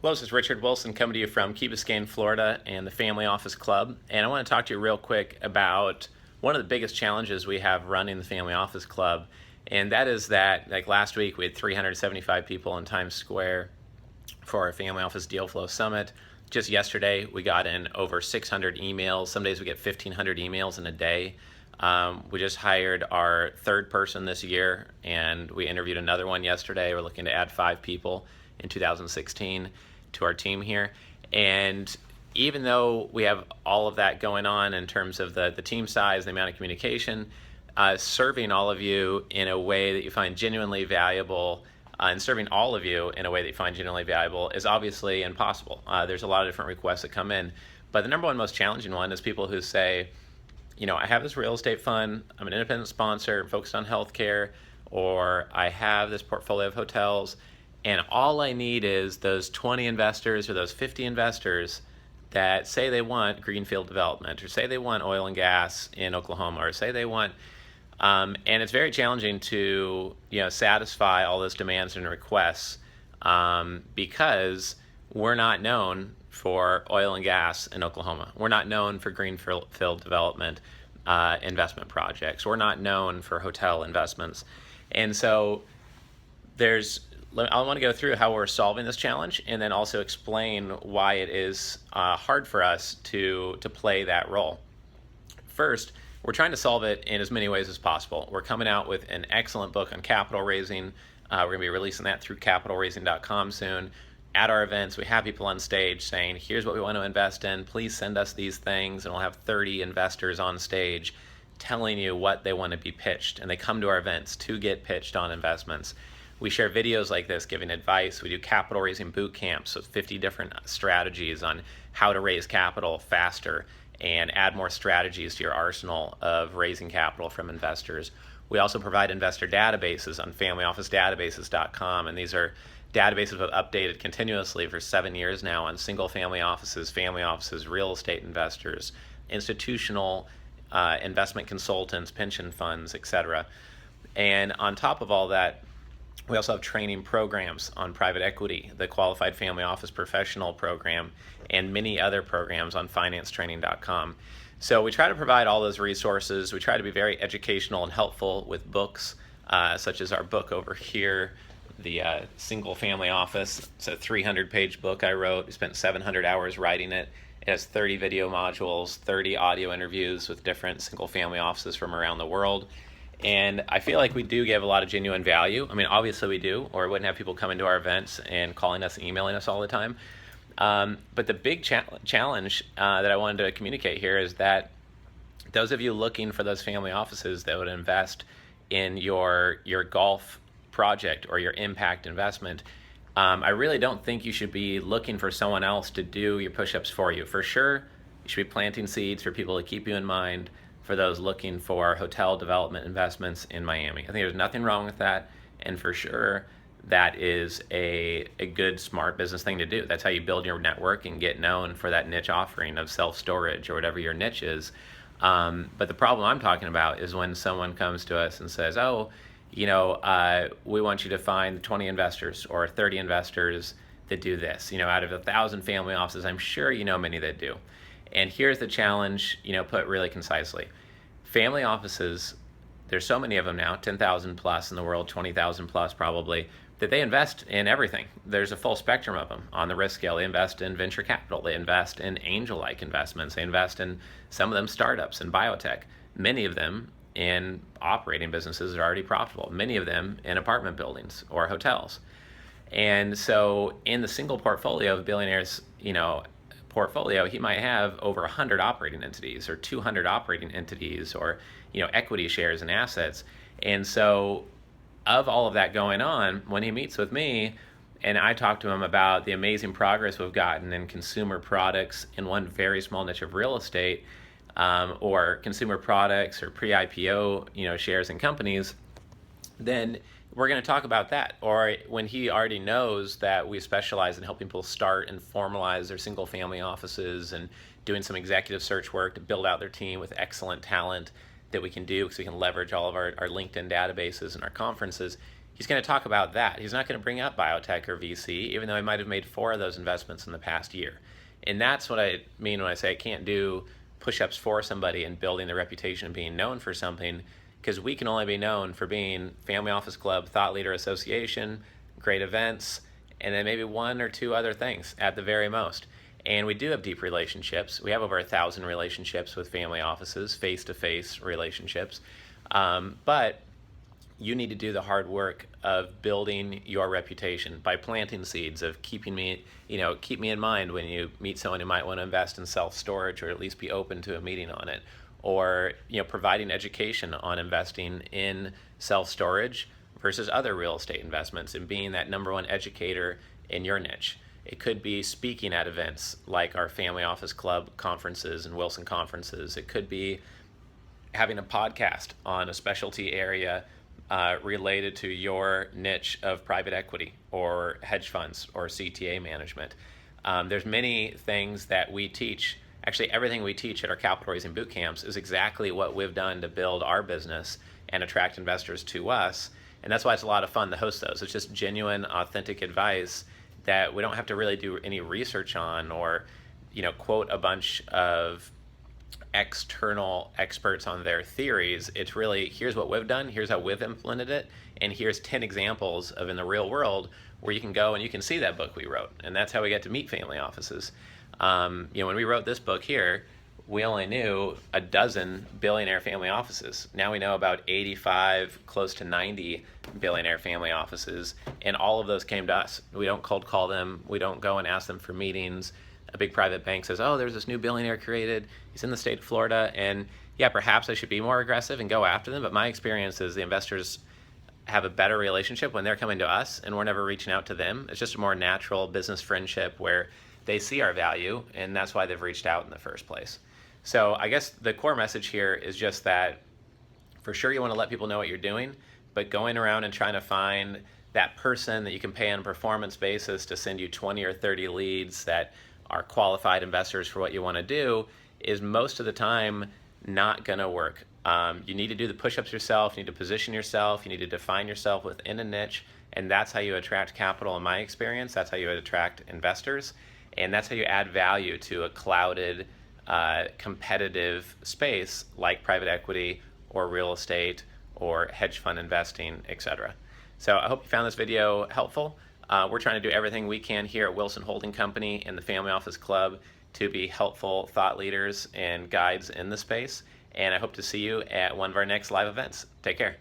Hello, this is Richard Wilson coming to you from Key Biscayne, Florida, and the Family Office Club. And I want to talk to you real quick about one of the biggest challenges we have running the Family Office Club. And that is that, like last week, we had 375 people in Times Square for our Family Office Deal Flow Summit. Just yesterday, we got in over 600 emails. Some days we get 1,500 emails in a day. We just hired our third person this year, and we interviewed another one yesterday. We're looking to add 5 people in 2016 to our team here. And even though we have all of that going on in terms of the team size, the amount of communication, serving all of you in a way that you find genuinely valuable and serving all of you in a way that you find genuinely valuable is obviously impossible. There's a lot of different requests that come in. But the number one most challenging one is people who say, I have this real estate fund, I'm an independent sponsor, I'm focused on healthcare, or I have this portfolio of hotels, and all I need is those 20 investors or those 50 investors that say they want greenfield development, or say they want oil and gas in Oklahoma, or say they want, and it's very challenging to satisfy all those demands and requests because we're not known for oil and gas in Oklahoma. We're not known for greenfield development investment projects. We're not known for hotel investments. And so I want to go through how we're solving this challenge and then also explain why it is hard for us to play that role. First, we're trying to solve it in as many ways as possible. We're coming out with an excellent book on capital raising. We're going to be releasing that through capitalraising.com soon. At our events, we have people on stage saying, here's what we want to invest in. Please send us these things. And we'll have 30 investors on stage telling you what they want to be pitched. And they come to our events to get pitched on investments. We share videos like this giving advice. We do capital raising boot camps with 50 different strategies on how to raise capital faster and add more strategies to your arsenal of raising capital from investors. We also provide investor databases on familyofficedatabases.com, and these are databases that have updated continuously for 7 years now on single family offices, real estate investors, institutional investment consultants, pension funds, etc. And on top of all that, we also have training programs on private equity, the Qualified Family Office Professional Program, and many other programs on financetraining.com. So we try to provide all those resources. We try to be very educational and helpful with books, such as our book over here, the Single Family Office. It's a 300-page book I wrote. We spent 700 hours writing it. It has 30 video modules, 30 audio interviews with different single family offices from around the world. And I feel like we do give a lot of genuine value. I mean, obviously we do, or we wouldn't have people coming to our events and calling us and emailing us all the time. But the big challenge that I wanted to communicate here is that those of you looking for those family offices that would invest in your golf project or your impact investment, I really don't think you should be looking for someone else to do your push-ups for you. For sure, you should be planting seeds for people to keep you in mind for those looking for hotel development investments in Miami. I think there's nothing wrong with that, and for sure, that is a good, smart business thing to do. That's how you build your network and get known for that niche offering of self-storage or whatever your niche is. But the problem I'm talking about is when someone comes to us and says, we want you to find 20 investors or 30 investors that do this. Out of 1,000 family offices, I'm sure you know many that do. And here's the challenge, put really concisely. Family offices, there's so many of them now, 10,000 plus in the world, 20,000 plus probably, that they invest in everything. There's a full spectrum of them on the risk scale. They invest in venture capital. They invest in angel-like investments. They invest in, some of them, startups and biotech. Many of them in operating businesses that are already profitable. Many of them in apartment buildings or hotels. And so in the single portfolio of billionaires, portfolio, he might have over 100 operating entities or 200 operating entities or equity shares and assets. And so of all of that going on, when he meets with me and I talk to him about the amazing progress we've gotten in consumer products in one very small niche of real estate, or consumer products or pre-IPO shares in companies, then we're going to talk about that. Or when he already knows that we specialize in helping people start and formalize their single family offices and doing some executive search work to build out their team with excellent talent that we can do because we can leverage all of our LinkedIn databases and our conferences, he's going to talk about that. He's not going to bring up biotech or VC, even though he might have made 4 of those investments in the past year. And that's what I mean when I say I can't do push-ups for somebody and building the reputation of being known for something, because we can only be known for being Family Office Club, Thought Leader Association, great events, and then maybe 1 or 2 other things at the very most. And we do have deep relationships. We have over 1,000 relationships with family offices, face-to-face relationships. But you need to do the hard work of building your reputation by planting seeds of keep me in mind when you meet someone who might want to invest in self-storage, or at least be open to a meeting on it, or providing education on investing in self-storage versus other real estate investments, and being that #1 educator in your niche. It could be speaking at events like our Family Office Club conferences and Wilson conferences. It could be having a podcast on a specialty area related to your niche of private equity or hedge funds or CTA management. There's many things that we teach. Actually, everything we teach at our capital raising boot camps is exactly what we've done to build our business and attract investors to us. And that's why it's a lot of fun to host those. It's just genuine, authentic advice that we don't have to really do any research on, or quote a bunch of external experts on their theories. It's really, here's what we've done, here's how we've implemented it, and here's 10 examples of in the real world where you can go and you can see that book we wrote. And that's how we get to meet family offices. When we wrote this book here, we only knew a dozen billionaire family offices. Now we know about 85, close to 90 billionaire family offices, and all of those came to us. We don't cold call them. We don't go and ask them for meetings. A big private bank says, oh, there's this new billionaire created. He's in the state of Florida, and yeah, perhaps I should be more aggressive and go after them. But my experience is the investors have a better relationship when they're coming to us and we're never reaching out to them. It's just a more natural business friendship where they see our value, and that's why they've reached out in the first place. So I guess the core message here is just that for sure you want to let people know what you're doing, but going around and trying to find that person that you can pay on a performance basis to send you 20 or 30 leads that are qualified investors for what you want to do is most of the time not going to work. You need to do the push-ups yourself, you need to position yourself, you need to define yourself within a niche, and that's how you attract capital in my experience. That's how you attract investors, and that's how you add value to a clouded, competitive space like private equity or real estate or hedge fund investing, etc. So I hope you found this video helpful. We're trying to do everything we can here at Wilson Holding Company and the Family Office Club to be helpful thought leaders and guides in the space. And I hope to see you at one of our next live events. Take care.